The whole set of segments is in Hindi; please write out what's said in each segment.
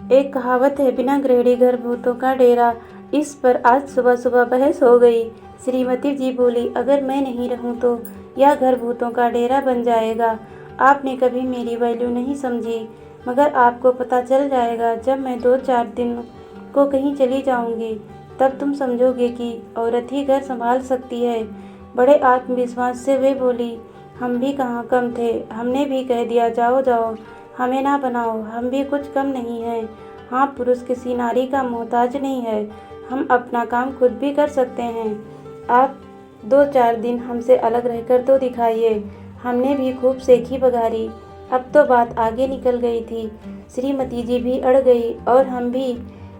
एक कहावत है, बिना गृहिणी घर भूतों का डेरा। इस पर आज सुबह सुबह बहस हो गई। श्रीमती जी बोली, अगर मैं नहीं रहूं तो यह घर भूतों का डेरा बन जाएगा। आपने कभी मेरी वैल्यू नहीं समझी, मगर आपको पता चल जाएगा जब मैं 2-4 दिन को कहीं चली जाऊंगी। तब तुम समझोगे कि औरत ही घर संभाल सकती है। बड़े आत्मविश्वास से वे बोली, हम भी कहाँ कम थे, हमने भी कह दिया जाओ जाओ, हमें ना बनाओ, हम भी कुछ कम नहीं हैं। हाँ, पुरुष किसी नारी का मोहताज नहीं है, हम अपना काम खुद भी कर सकते हैं। आप 2-4 दिन हमसे अलग रहकर तो दिखाइए। हमने भी खूब सेखी बघारी। अब तो बात आगे निकल गई थी। श्रीमती जी भी अड़ गई और हम भी।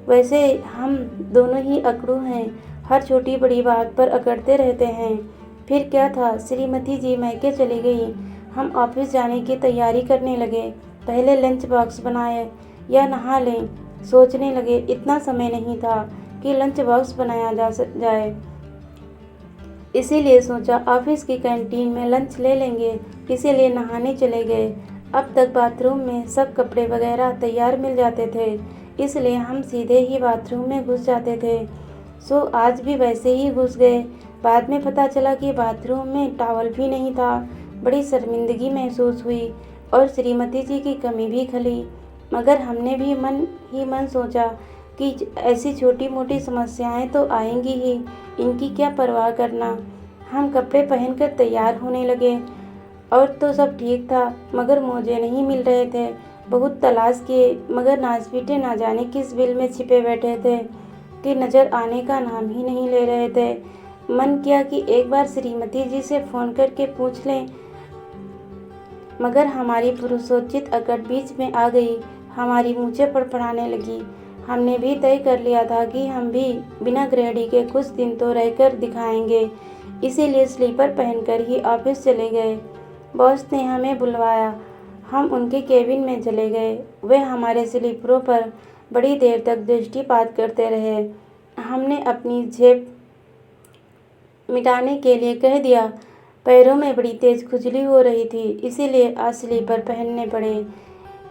वैसे हम दोनों ही अकड़ू हैं, हर छोटी बड़ी बात पर अकड़ते रहते हैं। फिर क्या था, श्रीमती जी मैके चली गई। हम ऑफिस जाने की तैयारी करने लगे। पहले लंच बॉक्स बनाए या नहा लें, सोचने लगे। इतना समय नहीं था कि लंच बॉक्स बनाया जाए। इसीलिए सोचा ऑफिस की कैंटीन में लंच ले लेंगे, इसीलिए नहाने चले गए। अब तक बाथरूम में सब कपड़े वगैरह तैयार मिल जाते थे, इसलिए हम सीधे ही बाथरूम में घुस जाते थे। सो आज भी वैसे ही घुस गए। बाद में पता चला कि बाथरूम में टॉवल भी नहीं था। बड़ी शर्मिंदगी महसूस हुई और श्रीमती जी की कमी भी खली। मगर हमने भी मन ही मन सोचा कि ऐसी छोटी मोटी समस्याएं तो आएंगी ही, इनकी क्या परवाह करना। हम कपड़े पहनकर तैयार होने लगे और तो सब ठीक था, मगर मोजे नहीं मिल रहे थे। बहुत तलाश किए, मगर नाज़-पीटे ना जाने किस बिल में छिपे बैठे थे कि नज़र आने का नाम ही नहीं ले रहे थे। मन किया कि एक बार श्रीमती जी से फ़ोन करके पूछ लें, मगर हमारी पुरुषोचित अकड़ बीच में आ गई। हमारी मूंछें फड़फड़ाने लगी। हमने भी तय कर लिया था कि हम भी बिना गृहिणी के कुछ दिन तो रहकर दिखाएंगे, इसीलिए स्लीपर पहनकर ही ऑफिस चले गए। बॉस ने हमें बुलवाया, हम उनके केबिन में चले गए। वे हमारे स्लीपरों पर बड़ी देर तक दृष्टिपात करते रहे। हमने अपनी झेप मिटाने के लिए कह दिया। पैरों में बड़ी तेज खुजली हो रही थी, इसीलिए आज स्लीपर पहनने पड़े।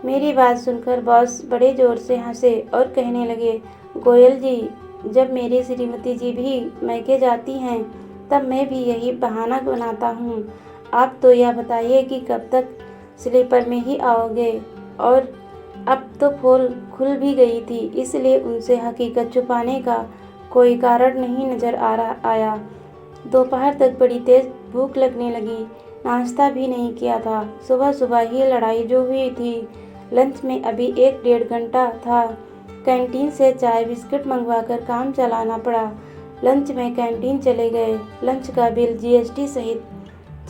मेरी बात सुनकर बॉस बड़े जोर से हंसे और कहने लगे, गोयल जी, जब मेरी श्रीमती जी भी मैके जाती हैं तब मैं भी यही बहाना बनाता हूँ। आप तो यह बताइए कि कब तक स्लीपर में ही आओगे। और अब तो पोल खुल भी गई थी, इसलिए उनसे हकीकत छुपाने का कोई कारण नहीं नजर आया। दोपहर तक बड़ी तेज भूख लगने लगी। नाश्ता भी नहीं किया था। सुबह सुबह ही लड़ाई जो हुई थी। लंच में अभी 1-1.5 घंटा था। कैंटीन से चाय बिस्किट मंगवाकर काम चलाना पड़ा। लंच में कैंटीन चले गए। लंच का बिल जीएसटी सहित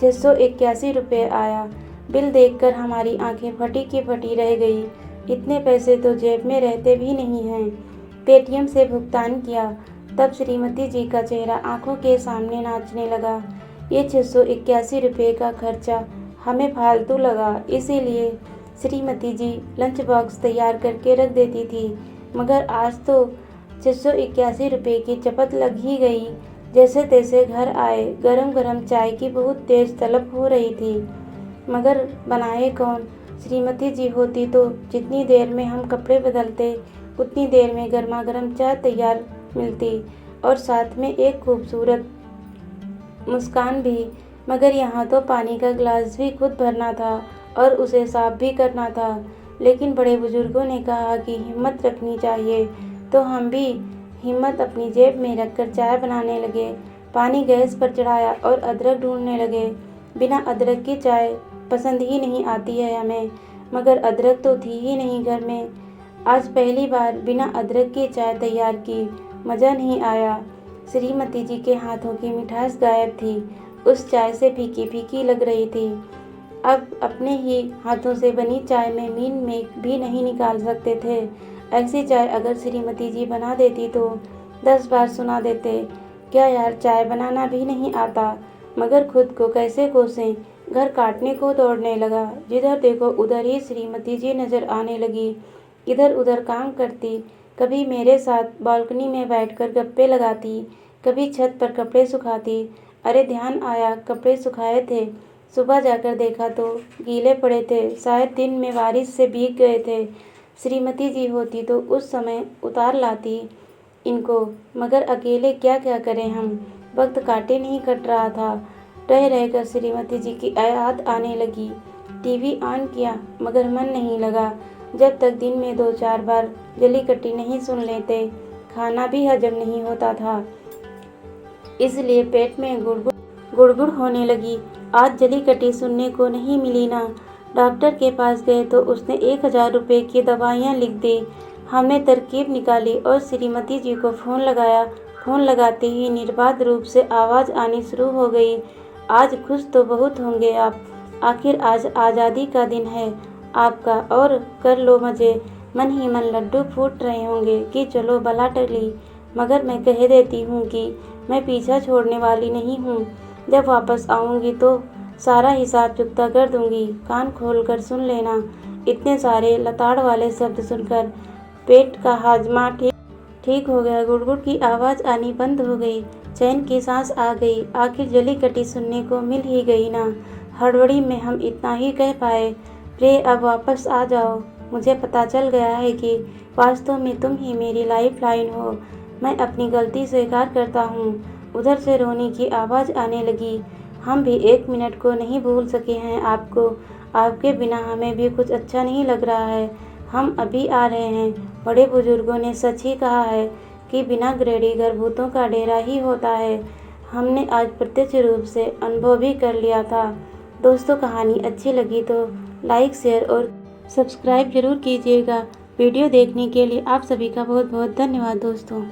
681 रुपये आया। बिल देखकर हमारी आंखें फटी की फटी रह गई। इतने पैसे तो जेब में रहते भी नहीं हैं। पेटीएम से भुगतान किया, तब श्रीमती जी का चेहरा आंखों के सामने नाचने लगा। ये 681 रुपये का खर्चा हमें फालतू लगा, इसीलिए श्रीमती जी लंच बॉक्स तैयार करके रख देती थी। मगर आज तो 681 रुपये की चपत लग ही गई। जैसे तैसे घर आए। गरम गरम चाय की बहुत तेज तलब हो रही थी, मगर बनाए कौन। श्रीमती जी होती तो जितनी देर में हम कपड़े बदलते उतनी देर में गर्मा गर्म चाय तैयार मिलती और साथ में एक खूबसूरत मुस्कान भी। मगर यहाँ तो पानी का गिलास भी खुद भरना था और उसे साफ भी करना था। लेकिन बड़े बुजुर्गों ने कहा कि हिम्मत रखनी चाहिए, तो हम भी हिम्मत अपनी जेब में रखकर चाय बनाने लगे। पानी गैस पर चढ़ाया और अदरक ढूंढने लगे। बिना अदरक की चाय पसंद ही नहीं आती है हमें, मगर अदरक तो थी ही नहीं घर में। आज पहली बार बिना अदरक की चाय तैयार की, मज़ा नहीं आया। श्रीमती जी के हाथों की मिठास गायब थी, उस चाय से फीकी फीकी लग रही थी। अब अपने ही हाथों से बनी चाय में मीन में भी नहीं निकाल सकते थे। ऐसी चाय अगर श्रीमती जी बना देती तो 10 बार सुना देते, क्या यार चाय बनाना भी नहीं आता। मगर खुद को कैसे कोसें। घर काटने को दौड़ने लगा। जिधर देखो उधर ही श्रीमती जी नजर आने लगी। इधर उधर काम करती, कभी मेरे साथ बालकनी में बैठकर गप्पे लगाती, कभी छत पर कपड़े सुखाती। अरे ध्यान आया, कपड़े सुखाए थे। सुबह जाकर देखा तो गीले पड़े थे, शायद दिन में बारिश से भीग गए थे। श्रीमती जी होती तो उस समय उतार लाती इनको, मगर अकेले क्या क्या करें हम। वक्त काटे नहीं कट रहा था। रह रहकर श्रीमती जी की याद आने लगी। टीवी ऑन किया मगर मन नहीं लगा। जब तक दिन में 2-4 बार जलीकट्टी नहीं सुन लेते, खाना भी हजम नहीं होता था। इसलिए पेट में गुड़गुड़ होने लगी। आज जलीकट्टी सुनने को नहीं मिली ना। डॉक्टर के पास गए तो उसने 1000 रुपये की दवाइयाँ लिख दी। हमने तरकीब निकाली और श्रीमती जी को फ़ोन लगाया। फ़ोन लगाते ही निर्बाध रूप से आवाज़ आनी शुरू हो गई। आज खुश तो बहुत होंगे आप, आखिर आज आज़ादी का दिन है आपका, और कर लो मज़े। मन ही मन लड्डू फूट रहे होंगे कि चलो बला टली, मगर मैं कह देती हूँ कि मैं पीछा छोड़ने वाली नहीं हूँ। जब वापस आऊँगी तो सारा हिसाब चुकता कर दूँगी। कान खोल कर सुन लेना। इतने सारे लताड़ वाले शब्द सुनकर पेट का हाजमा ठीक हो गया। गुड़गुड़ की आवाज़ आनी बंद हो गई। चैन की सांस आ गई। आखिर जलीकट्टी सुनने को मिल ही गई ना। हड़बड़ी में हम इतना ही कह पाए, प्रिय अब वापस आ जाओ। मुझे पता चल गया है कि वास्तव में तुम ही मेरी लाइफ लाइन हो। मैं अपनी गलती स्वीकार करता हूँ। उधर से रोनी की आवाज़ आने लगी। हम भी 1 मिनट को नहीं भूल सके हैं आपको। आपके बिना हमें भी कुछ अच्छा नहीं लग रहा है। हम अभी आ रहे हैं। बड़े बुजुर्गों ने सच ही कहा है कि बिना ग्रेडी घर भूतों का डेरा ही होता है। हमने आज प्रत्यक्ष रूप से अनुभव भी कर लिया था। दोस्तों, कहानी अच्छी लगी तो लाइक, शेयर और सब्सक्राइब जरूर कीजिएगा। वीडियो देखने के लिए आप सभी का बहुत बहुत धन्यवाद दोस्तों।